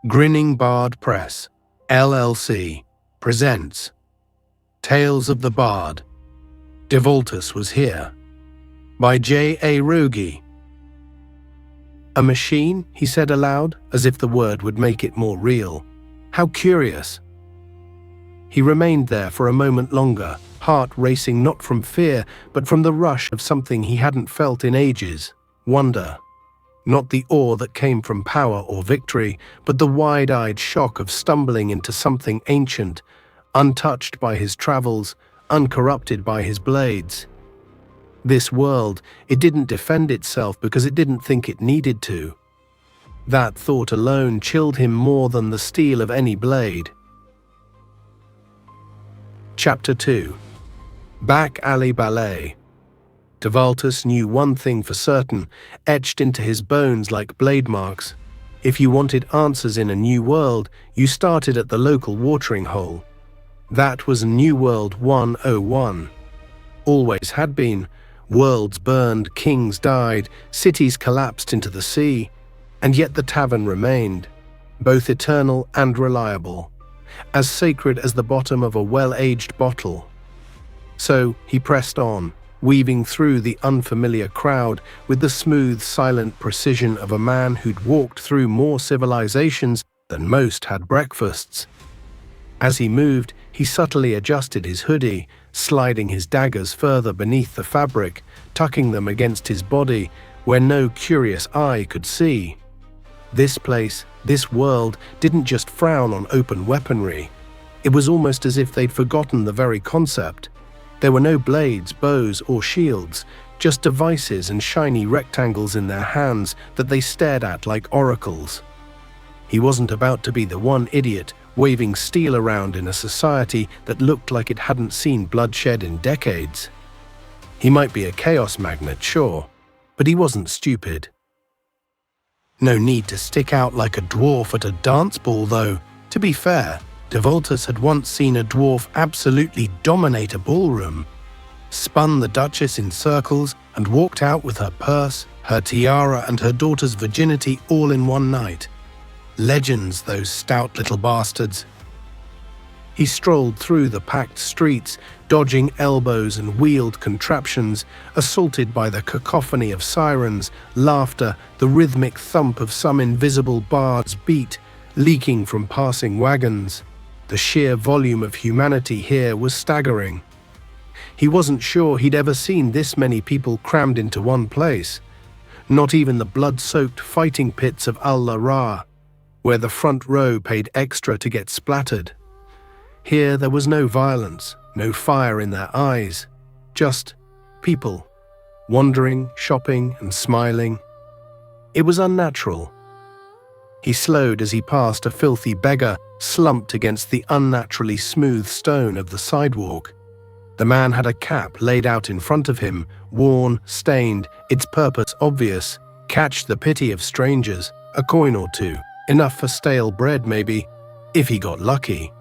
Grinning Bard Press, LLC, presents Tales of the Bard, Devaultus Was Here, by J.A. Roggie. A machine, he said aloud, as if the word would make it more real. How curious. He remained there for a moment longer, heart racing not from fear, but from the rush of something he hadn't felt in ages, wonder. Not the awe that came from power or victory, but the wide-eyed shock of stumbling into something ancient, untouched by his travels, uncorrupted by his blades. This world, it didn't defend itself because it didn't think it needed to. That thought alone chilled him more than the steel of any blade. Chapter 2. Back Alley Ballet. Devaultus knew one thing for certain, etched into his bones like blade marks. If you wanted answers in a new world, you started at the local watering hole. That was New World 101. Always had been. Worlds burned, kings died, cities collapsed into the sea, and yet the tavern remained, both eternal and reliable, as sacred as the bottom of a well-aged bottle. So he pressed on, weaving through the unfamiliar crowd with the smooth, silent precision of a man who'd walked through more civilizations than most had breakfasts. As he moved, he subtly adjusted his hoodie, sliding his daggers further beneath the fabric, tucking them against his body where no curious eye could see. This place, this world, didn't just frown on open weaponry. It was almost as if they'd forgotten the very concept. There were no blades, bows, or shields, just devices and shiny rectangles in their hands that they stared at like oracles. He wasn't about to be the one idiot waving steel around in a society that looked like it hadn't seen bloodshed in decades. He might be a chaos magnet, sure, but he wasn't stupid. No need to stick out like a dwarf at a dance ball, though. To be fair, Devaultus had once seen a dwarf absolutely dominate a ballroom, spun the Duchess in circles, and walked out with her purse, her tiara, and her daughter's virginity all in one night. Legends, those stout little bastards. He strolled through the packed streets, dodging elbows and wheeled contraptions, assaulted by the cacophony of sirens, laughter, the rhythmic thump of some invisible bard's beat, leaking from passing wagons. The sheer volume of humanity here was staggering. He wasn't sure he'd ever seen this many people crammed into one place. Not even the blood-soaked fighting pits of Al-Lara, where the front row paid extra to get splattered. Here there was no violence, no fire in their eyes, just people, wandering, shopping, and smiling. It was unnatural. He slowed as he passed a filthy beggar slumped against the unnaturally smooth stone of the sidewalk. The man had a cap laid out in front of him, worn, stained, its purpose obvious: catch the pity of strangers, a coin or two, enough for stale bread maybe, if he got lucky.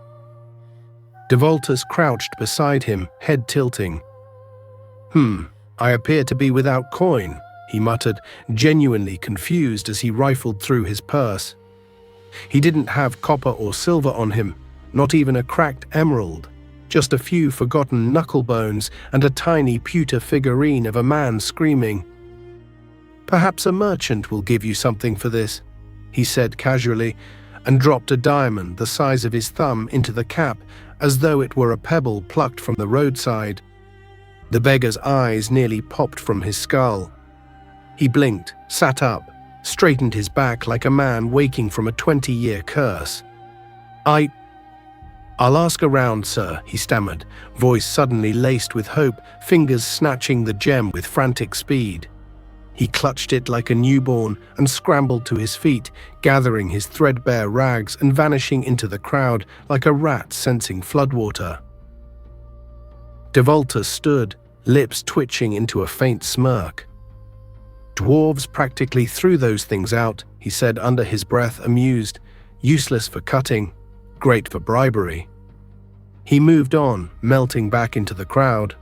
Devaultus crouched beside him, head tilting. I appear to be without coin," he muttered, genuinely confused as he rifled through his purse. He didn't have copper or silver on him, not even a cracked emerald, just a few forgotten knuckle bones and a tiny pewter figurine of a man screaming. "Perhaps a merchant will give you something for this," he said casually, and dropped a diamond the size of his thumb into the cap as though it were a pebble plucked from the roadside. The beggar's eyes nearly popped from his skull. He blinked, sat up, straightened his back like a man waking from a 20-year curse. I'll ask around, sir," he stammered, voice suddenly laced with hope, fingers snatching the gem with frantic speed. He clutched it like a newborn and scrambled to his feet, gathering his threadbare rags and vanishing into the crowd like a rat sensing floodwater. Devaultus stood, lips twitching into a faint smirk. "Dwarves practically threw those things out," he said under his breath, amused. "Useless for cutting, great for bribery." He moved on, melting back into the crowd.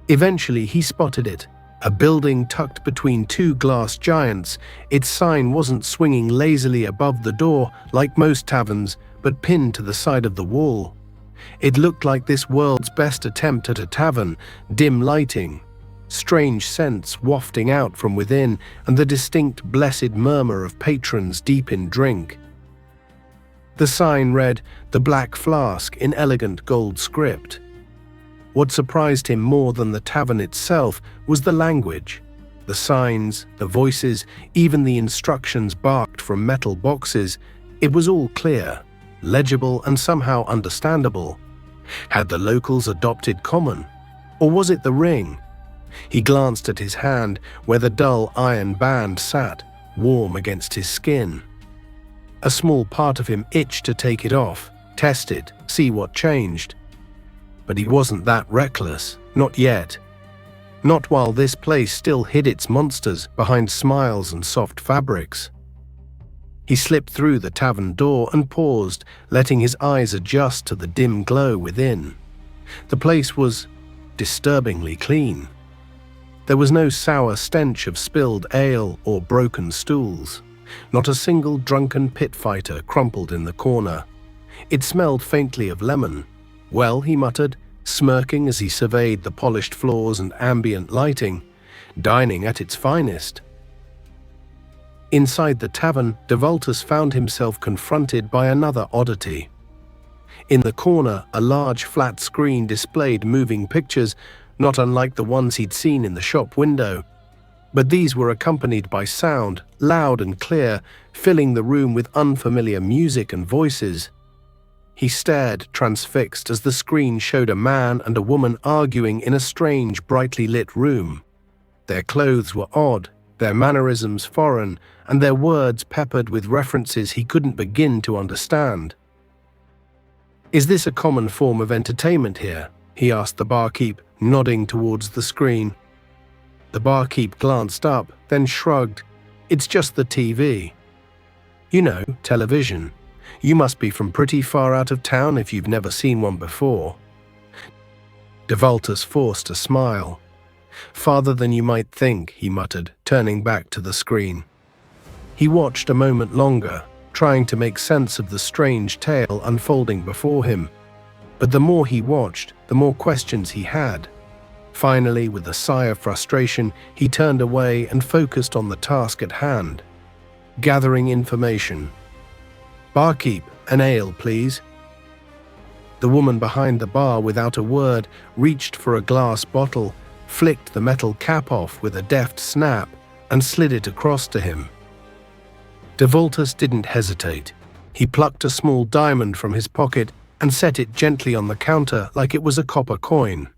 Eventually he spotted it, A building tucked between two glass giants, its sign wasn't swinging lazily above the door like most taverns, but pinned to the side of the wall. It looked like this world's best attempt at a tavern: dim lighting, strange scents wafting out from within, and the distinct blessed murmur of patrons deep in drink. The sign read, "The Black Flask," in elegant gold script. What surprised him more than the tavern itself was the language. The signs, the voices, even the instructions barked from metal boxes. It was all clear, legible, and somehow understandable. Had the locals adopted common? Or was it the ring? He glanced at his hand, where the dull iron band sat, warm against his skin. A small part of him itched to take it off, test it, see what changed. But he wasn't that reckless, not yet. Not while this place still hid its monsters behind smiles and soft fabrics. He slipped through the tavern door and paused, letting his eyes adjust to the dim glow within. The place was disturbingly clean. There was no sour stench of spilled ale or broken stools. Not a single drunken pit fighter crumpled in the corner. It smelled faintly of lemon. "Well," he muttered, smirking as he surveyed the polished floors and ambient lighting, dining at its finest. Inside the tavern, Devaultus found himself confronted by another oddity. In the corner, a large flat screen displayed moving pictures, not unlike the ones he'd seen in the shop window. But these were accompanied by sound, loud and clear, filling the room with unfamiliar music and voices. He stared, transfixed, as the screen showed a man and a woman arguing in a strange, brightly lit room. Their clothes were odd, their mannerisms foreign, and their words peppered with references he couldn't begin to understand. "Is this a common form of entertainment here?" he asked the barkeep, nodding towards the screen. The barkeep glanced up, then shrugged. "It's just the TV. You know, television. You must be from pretty far out of town if you've never seen one before." Devaultus forced a smile. "Farther than you might think," he muttered, turning back to the screen. He watched a moment longer, trying to make sense of the strange tale unfolding before him. But the more he watched, the more questions he had. Finally, with a sigh of frustration, he turned away and focused on the task at hand: gathering information. "Barkeep, an ale, please." The woman behind the bar, without a word, reached for a glass bottle, flicked the metal cap off with a deft snap, and slid it across to him. Devaultus didn't hesitate. He plucked a small diamond from his pocket and set it gently on the counter like it was a copper coin.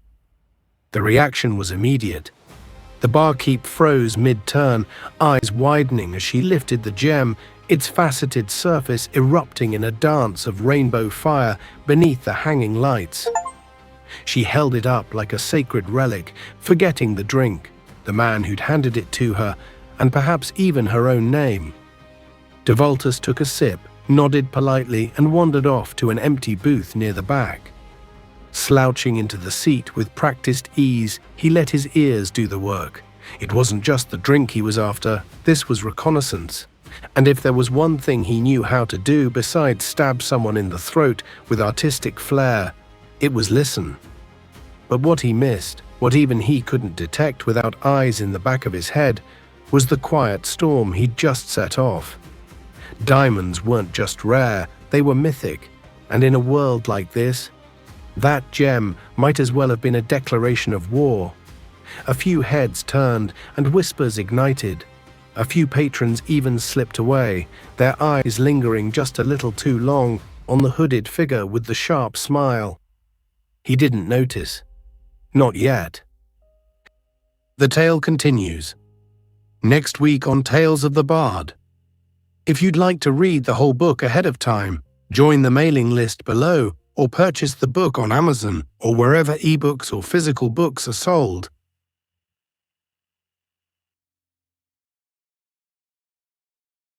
The reaction was immediate. The barkeep froze mid-turn, eyes widening as she lifted the gem, its faceted surface erupting in a dance of rainbow fire beneath the hanging lights. She held it up like a sacred relic, forgetting the drink, the man who'd handed it to her, and perhaps even her own name. Devaultus took a sip, nodded politely, and wandered off to an empty booth near the back. Slouching into the seat with practiced ease, he let his ears do the work. It wasn't just the drink he was after, this was reconnaissance. And if there was one thing he knew how to do besides stab someone in the throat with artistic flair, it was listen. But what he missed, what even he couldn't detect without eyes in the back of his head, was the quiet storm he'd just set off. Diamonds weren't just rare, they were mythic, and in a world like this, that gem might as well have been a declaration of war. A few heads turned and whispers ignited. A few patrons even slipped away, their eyes lingering just a little too long on the hooded figure with the sharp smile. He didn't notice. Not yet. The tale continues. Next week on Tales of the Bard. If you'd like to read the whole book ahead of time, join the mailing list below or purchase the book on Amazon or wherever ebooks or physical books are sold.